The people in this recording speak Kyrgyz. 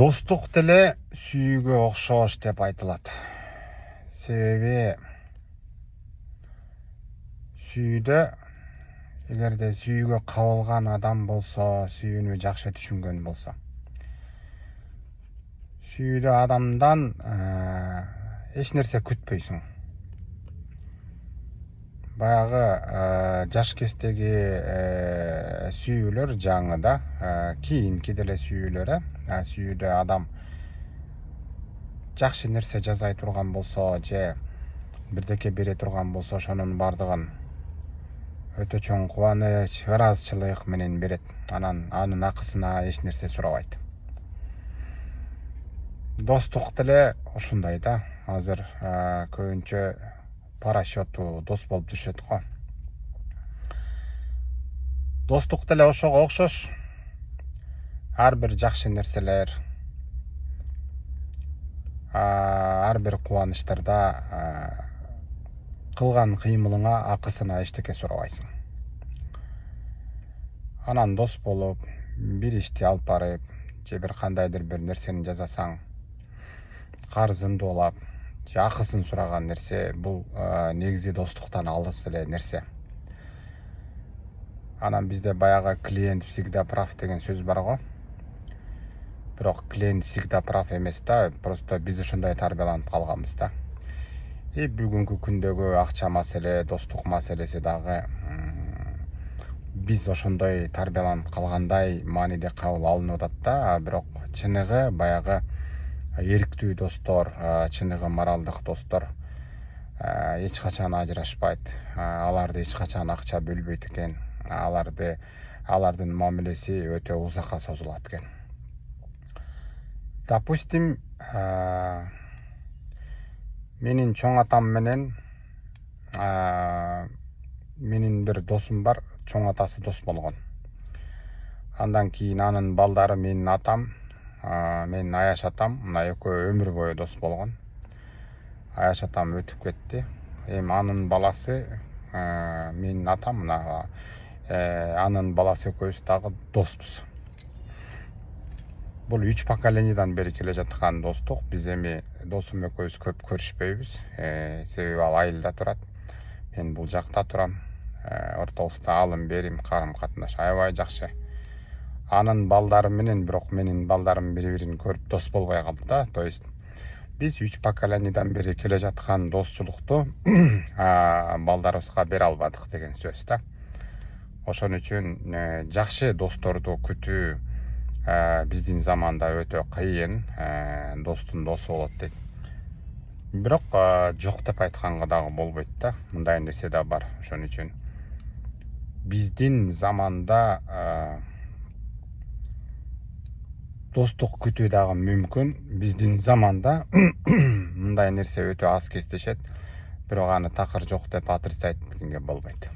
Достук деле сүйүүгө окшош деп айтылат. Себеби сүйүүдө эгерде сүйүүгө кабылган адам болсо, сүйүүнү жакшы түшүнгөн болсо, сүйүүдө адамдан эч нерсе күтпөйсүң. Баягы жаш кездеги сүйүүлөр жаңыда, кийинки деле сүйүүлөр, сүйүүдө адам жакшы нерсе жасай турган болсо же бирдеке бере турган болсо, ошонун бардыгын өтө чоң кубаныч, ыраазычылык менен берет. Анын акысына эч нерсе сурабайт. Достук деле ушундай да. Азыр көбүнчө пара счету дос болуп жүрүшөт го. Достук деле ошого окшош. Ар бир жакшы нерселер, ар бир кубанычтарда кылган кыймылыңа акысына эчтеке сурабайсың. Анан дос болуп, бир ишти алып барып, же бир кандайдыр бир нерсени жасасаң, карызыңды улап, же акысын сураган нерсе, бул негизи достуктан алыс эле нерсе. Анан бизде баягы клиент всегда прав деген сөз бар го. Бирок клиент всегда прав эмес да, просто биз ошондой тарбияланып калганбыз да. Бүгүнкү күндөгү акча маселе, достук маселеси дагы биз ошондой тарбияланып калгандай мааниде кабыл алынып атат да. Бирок чыныгы баягы эрктүү достор, чыныгы моралдык достор эч качан ажырашпайт. Аларды эч качан акча бөлбөйт экен. Алардын мамилеси өтө узакка созулат экен. Допустим, менин чоң атам менен менин бир досум бар, чоң атасы дос болгон. Андан кийин анын балдары менин атам, менин Аяш атам, мына экөө өмүр бою дос болгон. Аяш атам өтүп кетти. Эми анын баласы, менин атам, мына анын баласы экөөбүз дагы доспуз. Бул 3 поколениядан бери келе жаткан достук. Биз эми досум экөөбүз көп көрүшпөйбүз. Себеби ал айылда турат. Мен бул жакта турам. Ортобузда алым берим, карым катнаш аябай жакшы. Анын балдары менен, бирок менин балдарым бири-бирин көрүп дос болбой калды да. То есть биз 3 поколениядан бери келе жаткан достчулукту балдарыбызга бере албадык деген сөз да. Ошон үчүн жакшы досторду күтүү биздин заманда өтө кыйын, достун досу болот дейт. Бирок жок деп айтканга дагы болбойт да. Мындай нерсе да бар. Ошон үчүн биздин заманда достук күтүү дагы мүмкүн. Биздин заманда мындай нерсе өтө аз кездешет. Бирок аны такыр жок деп отрицать эткенге болбойт.